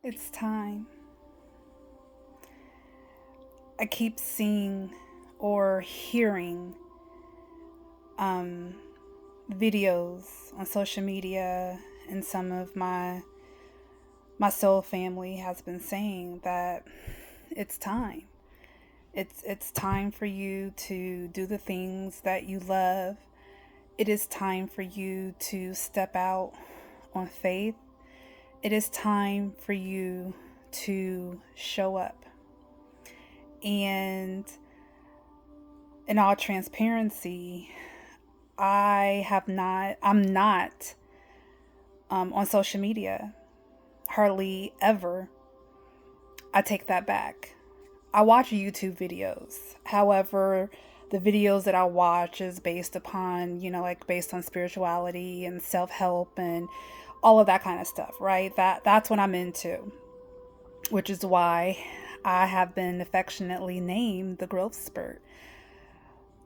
It's time. I keep seeing or hearing um, videos on social media, and some of my soul family has been saying that it's time. It's time for you to do the things that you love. It is time for you to step out on faith. It is time for you to show up. And in all transparency, I'm not on social media, hardly ever. I take that back. I watch YouTube videos. However, the videos that I watch is based upon, like based on spirituality and self-help and all of that kind of stuff, right? That's what I'm into, which is why I have been affectionately named the growth spurt.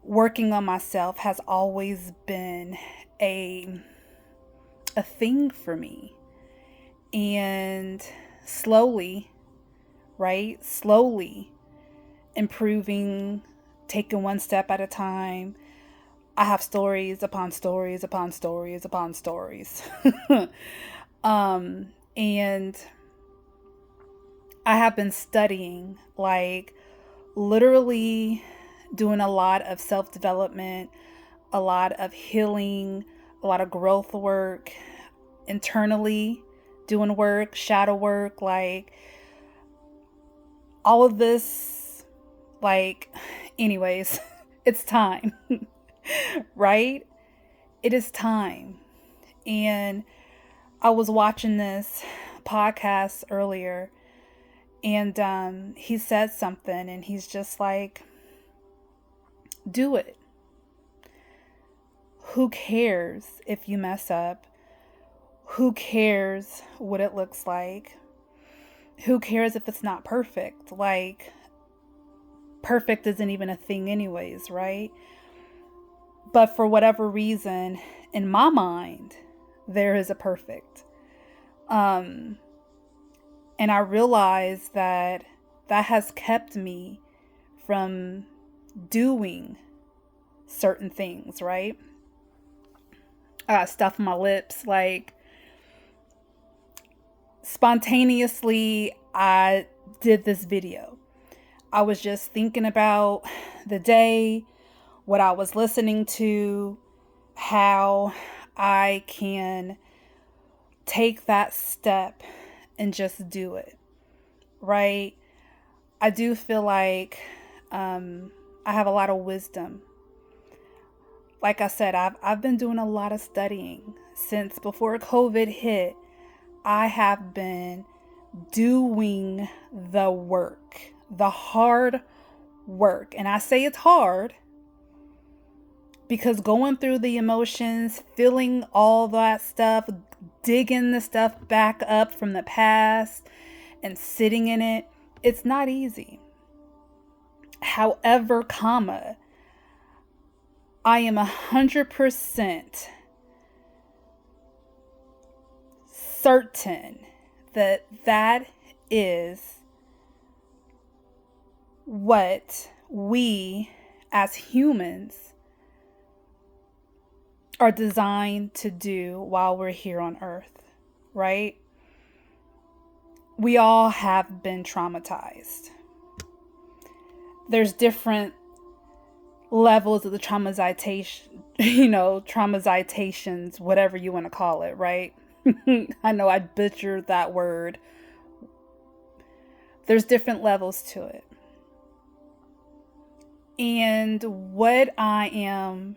Working on myself has always been a a thing for me. And slowly, right? Slowly improving, taking one step at a time. I have stories upon stories upon stories upon stories. And I have been studying, like literally doing a lot of self development, a lot of healing, a lot of growth work internally, doing work, shadow work, like all of this. Like, anyways, it's time, right? It is time. And I was watching this podcast earlier, and he said something, and he's just like, do it. Who cares if you mess up? Who cares what it looks like? Who cares if it's not perfect? Like, perfect isn't even a thing, anyways, right? But for whatever reason, in my mind, there is a perfect. Um, and I realize that that has kept me from doing certain things, right? I got stuff on my lips. Like, spontaneously, I did this video. I was just thinking about the day, what I was listening to, how I can take that step and just do it, right? I do feel like I have a lot of wisdom. Like I said, I've been doing a lot of studying since before COVID hit. I have been doing the work, the hard work. And I say it's hard because going through the emotions, feeling all that stuff, digging the stuff back up from the past and sitting in it, it's not easy. However, I am 100% certain that that is what we as humans are designed to do while we're here on earth, right? We all have been traumatized. There's different levels of the traumatization, traumatizations, whatever you want to call it, right? I know I butchered that word. There's different levels to it. And what I am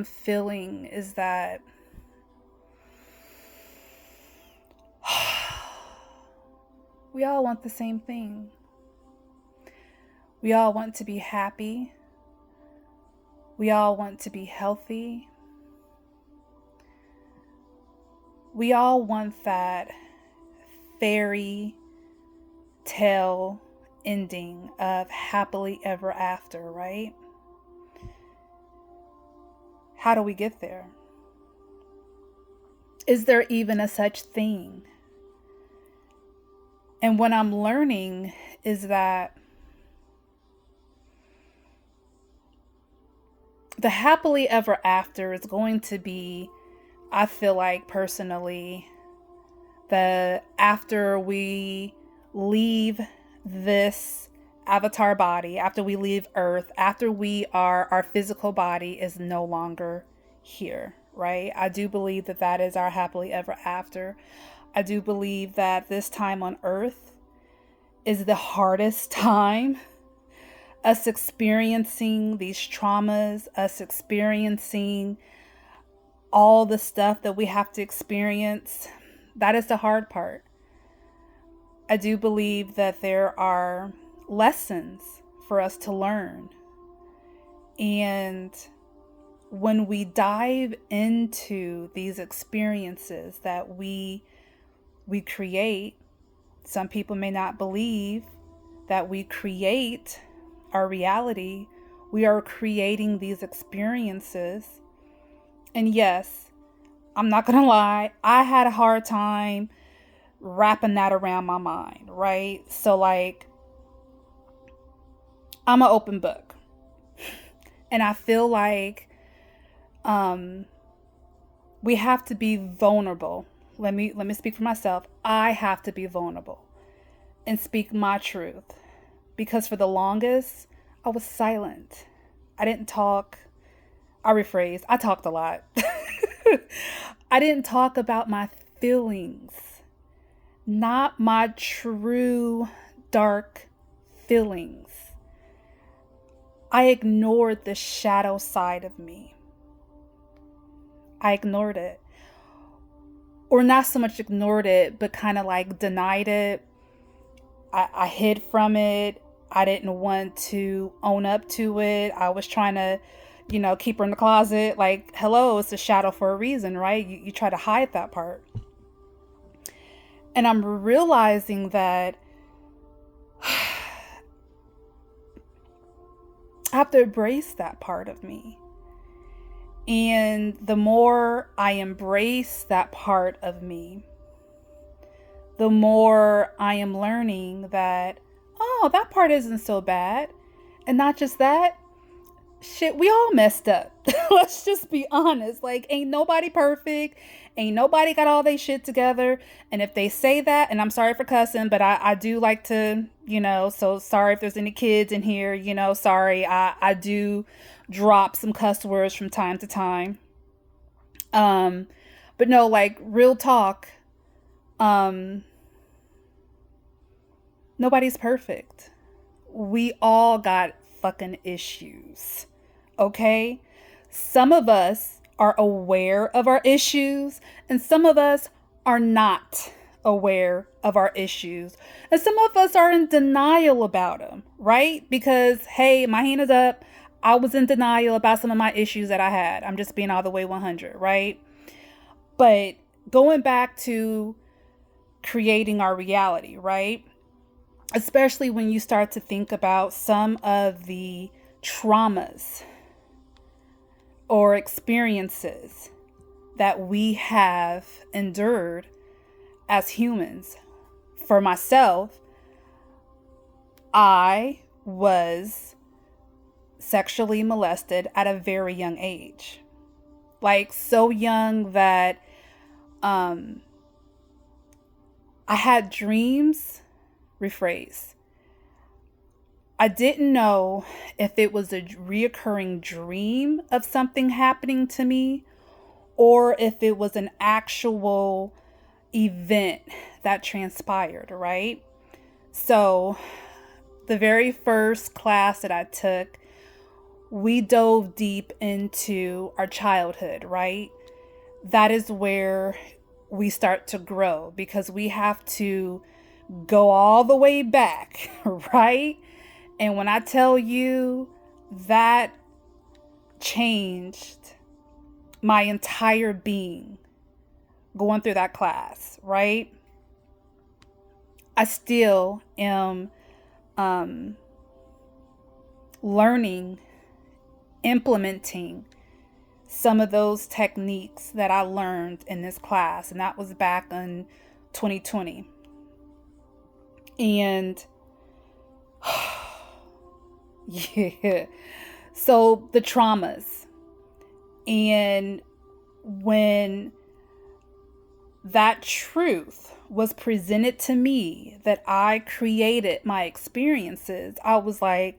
feeling is that we all want the same thing. We all want to be happy. We all want to be healthy. We all want that fairy tale ending of happily ever after, right? How do we get there? Is there even a such thing? And what I'm learning is that the happily ever after is going to be, I feel like personally, the after we leave this avatar body, after we leave Earth, after our physical body is no longer here, right? I do believe that that is our happily ever after. I do believe that this time on Earth is the hardest time. Us experiencing these traumas, us experiencing all the stuff that we have to experience, that is the hard part. I do believe that there are lessons for us to learn. And when we dive into these experiences that we create, some people may not believe that we create our reality. We are creating these experiences. And yes, I'm not gonna lie, I had a hard time wrapping that around my mind, right? So like, I'm an open book. And I feel like we have to be vulnerable. Let me speak for myself. I have to be vulnerable and speak my truth. Because for the longest, I was silent. I didn't talk. I rephrased. I talked a lot. I didn't talk about my feelings, not my true dark feelings. I ignored the shadow side of me. I ignored it. Or not so much ignored it, but kind of like denied it. I hid from it. I didn't want to own up to it. I was trying to, keep her in the closet. Like, hello, it's a shadow for a reason, right? You try to hide that part. And I'm realizing that I have to embrace that part of me. And the more I embrace that part of me, the more I am learning that, oh, that part isn't so bad. And not just that, shit, we all messed up. Let's just be honest. Like, ain't nobody perfect. Ain't nobody got all they shit together. And if they say that, and I'm sorry for cussing, but I do like to, so sorry if there's any kids in here, sorry. I do drop some cuss words from time to time. But no, like, real talk, nobody's perfect. We all got fucking issues. Okay? Some of us are aware of our issues, and some of us are not aware of our issues. And some of us are in denial about them, right? Because, hey, my hand is up. I was in denial about some of my issues that I had. I'm just being all the way 100, right? But going back to creating our reality, right? Especially when you start to think about some of the traumas or experiences that we have endured as humans. For myself, I was sexually molested at a very young age. Like, so young that I had dreams. Rephrase. I didn't know if it was a reoccurring dream of something happening to me or if it was an actual event that transpired, right? So, the very first class that I took, we dove deep into our childhood, right? That is where we start to grow because we have to go all the way back, right? And when I tell you that changed my entire being going through that class, right? I still am learning, implementing some of those techniques that I learned in this class. And that was back in 2020. And yeah. So the traumas, and when that truth was presented to me that I created my experiences, I was like,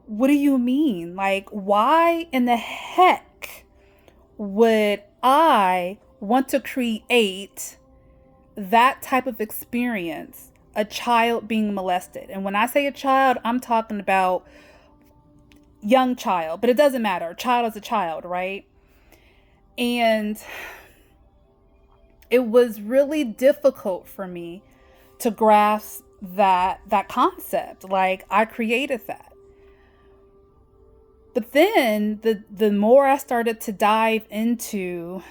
what do you mean? Like, why in the heck would I want to create that type of experience? A child being molested. And when I say a child, I'm talking about young child, but it doesn't matter. A child is a child, right? And it was really difficult for me to grasp that concept. Like, I created that. But then the more I started to dive into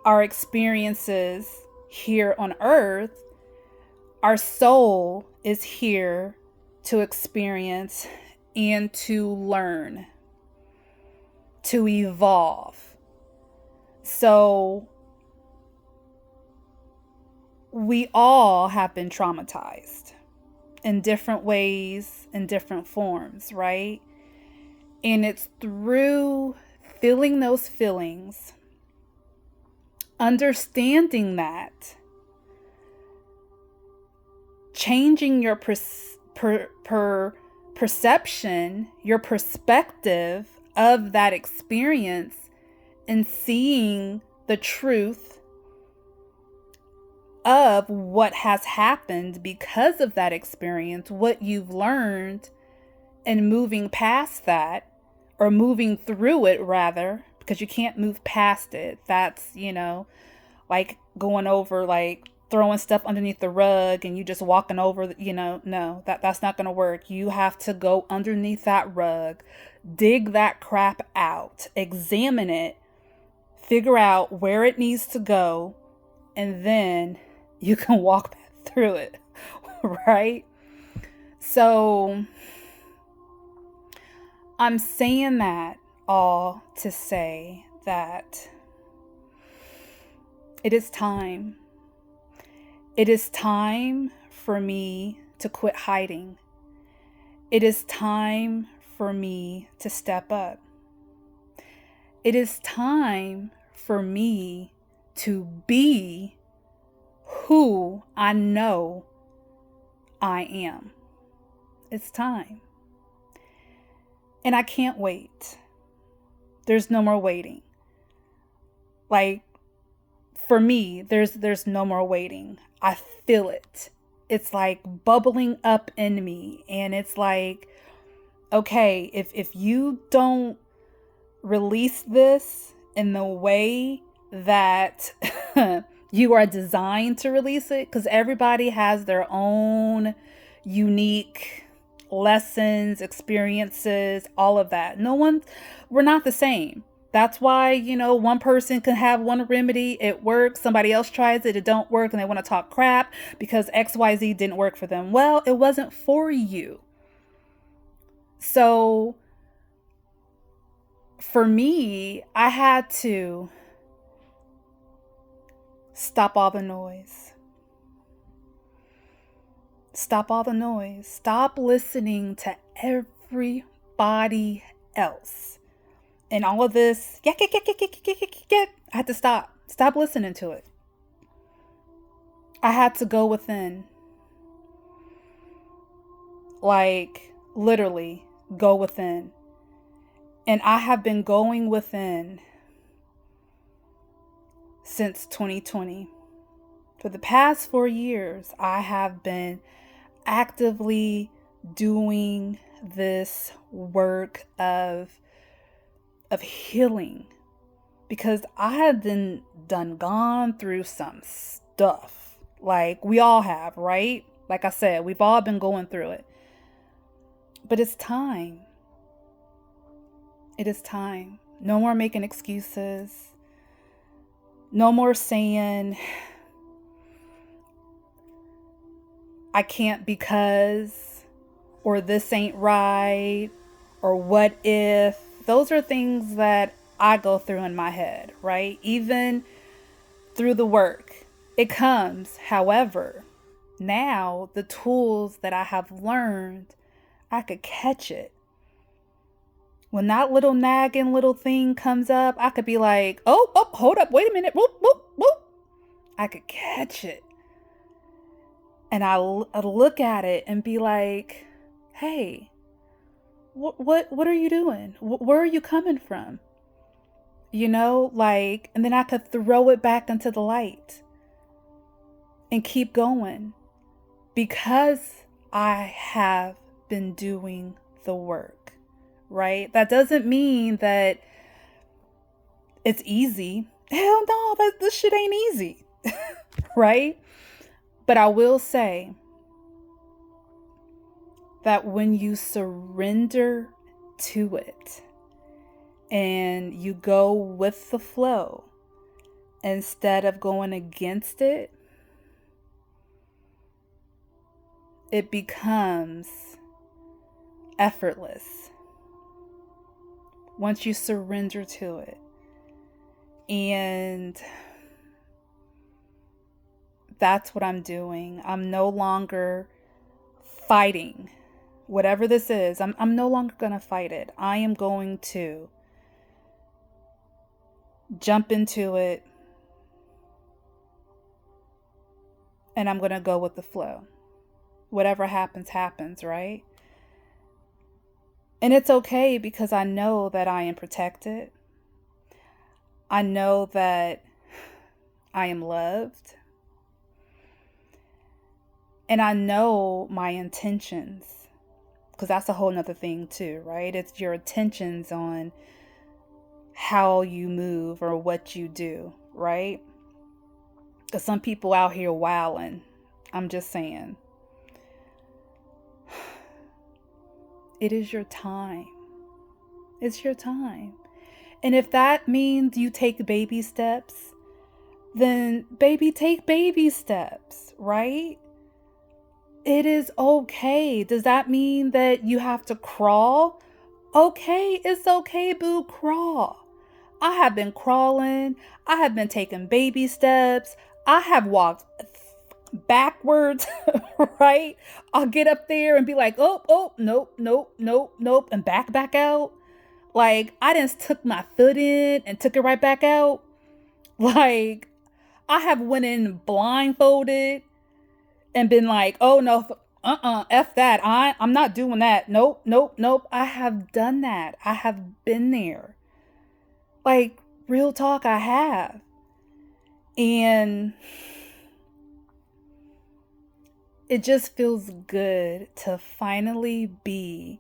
our experiences here on earth, our soul is here to experience and to learn, to evolve. So we all have been traumatized in different ways, in different forms, right? And it's through feeling those feelings, understanding that, changing your perception, your perspective of that experience, and seeing the truth of what has happened because of that experience, what you've learned, and moving past that, or moving through it rather, because you can't move past it. That's, like going over, like throwing stuff underneath the rug and you just walking over, no, that's not going to work. You have to go underneath that rug, dig that crap out, examine it, figure out where it needs to go, and then you can walk through it, right? So I'm saying that all to say that it is time. It is time for me to quit hiding. It is time for me to step up. It is time for me to be who I know I am. It's time. And I can't wait. There's no more waiting. Like, for me, there's no more waiting. I feel it. It's like bubbling up in me. And it's like, okay, if you don't release this in the way that you are designed to release it, because everybody has their own unique lessons, experiences, all of that. We're not the same. That's why, one person can have one remedy, it works, somebody else tries it, it don't work, and they want to talk crap because XYZ didn't work for them. Well, it wasn't for you. So for me, I had to stop all the noise. Stop all the noise. Stop listening to everybody else. And all of this, I had to stop. Stop listening to it. I had to go within. Like, literally, go within. And I have been going within since 2020. For the past 4 years, I have been actively doing this work of healing, because I had gone through some stuff, like we all have, right? Like I said, we've all been going through it. But it's time. It is time. No more making excuses. No more saying I can't because, or this ain't right, or what if. Those are things that I go through in my head, right? Even through the work, it comes. However, Now, the tools that I have learned, I could catch it. When that little nagging little thing comes up, I could be like, oh, oh, hold up, wait a minute, whoop, whoop, whoop. I could catch it. And I look at it and be like, hey, what are you doing? Where are you coming from? You know, like, and then I could throw it back into the light and keep going because I have been doing the work, right? That doesn't mean that it's easy. Hell no, this shit ain't easy, right? But I will say that when you surrender to it and you go with the flow instead of going against it, it becomes effortless once you surrender to it. And that's what I'm doing. I'm no longer fighting whatever this is. I'm no longer going to fight it. I am going to jump into it and I'm going to go with the flow. Whatever happens, happens, right? And it's okay because I know that I am protected. I know that I am loved. And I know my intentions, because that's a whole nother thing too, right? It's your intentions on how you move or what you do, right? Because some people out here wilding. I'm just saying. It is your time. It's your time. And if that means you take baby steps, then baby, take baby steps, right? It is okay. Does that mean that you have to crawl? Okay, it's okay, boo, crawl. I have been crawling. I have been taking baby steps. I have walked backwards, right? I'll get up there and be like, oh, nope, and back out. Like, I just took my foot in and took it right back out. Like, I have went in blindfolded and been like, oh no, F that. I'm not doing that. Nope. I have done that. I have been there. Like, real talk, I have. And it just feels good to finally be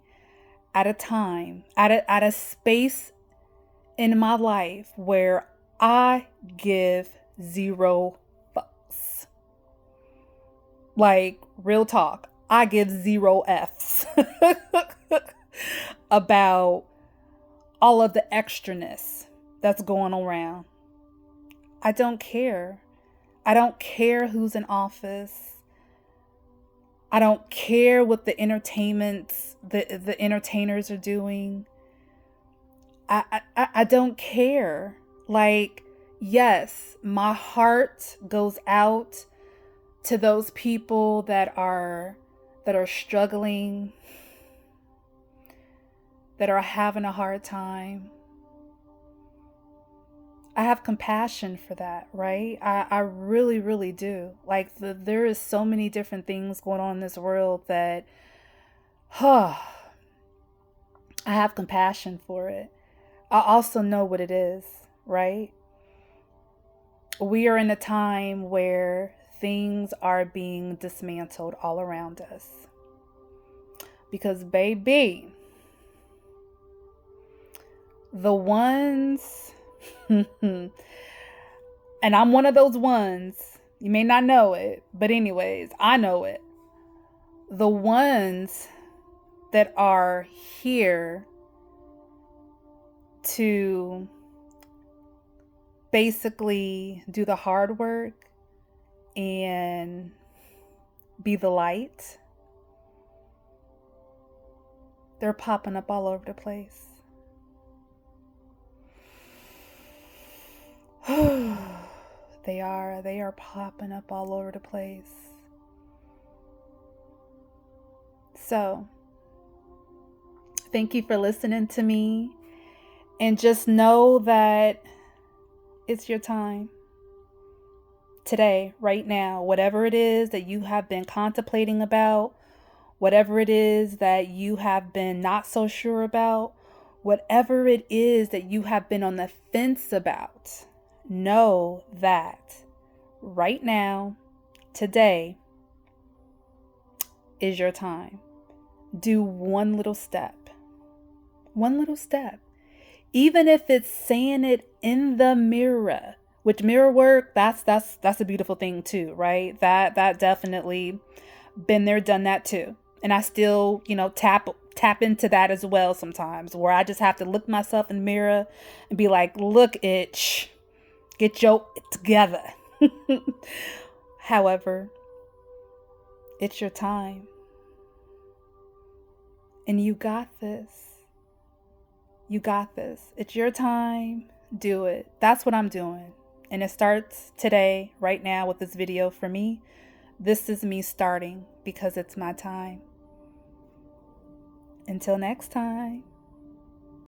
at a time, at a space in my life where I give 0 fucks. Like, real talk, I give 0 F's about all of the extraness that's going around. I don't care. I don't care who's in office. I don't care what the entertainers are doing. I don't care. Like, yes, my heart goes out to those people that are struggling, that are having a hard time. I have compassion for that, right? I really, really do. Like, there is so many different things going on in this world that, I have compassion for it. I also know what it is, right? We are in a time where things are being dismantled all around us. Because, baby, the ones, and I'm one of those ones, you may not know it, but anyways, I know it. The ones that are here to basically do the hard work and be the light, they're popping up all over the place. They are popping up all over the place. So, thank you for listening to me. And just know that it's your time. Today, right now, whatever it is that you have been contemplating about, whatever it is that you have been not so sure about, whatever it is that you have been on the fence about, know that right now, today, is your time. Do one little step. One little step. Even if it's saying it in the mirror, which mirror work, that's a beautiful thing too, right? That definitely been there, done that too. And I still, tap into that as well sometimes, where I just have to look myself in the mirror and be like, look, itch, get your together. However, it's your time. And you got this. You got this. It's your time. Do it. That's what I'm doing. And it starts today, right now, with this video for me. This is me starting because it's my time. Until next time.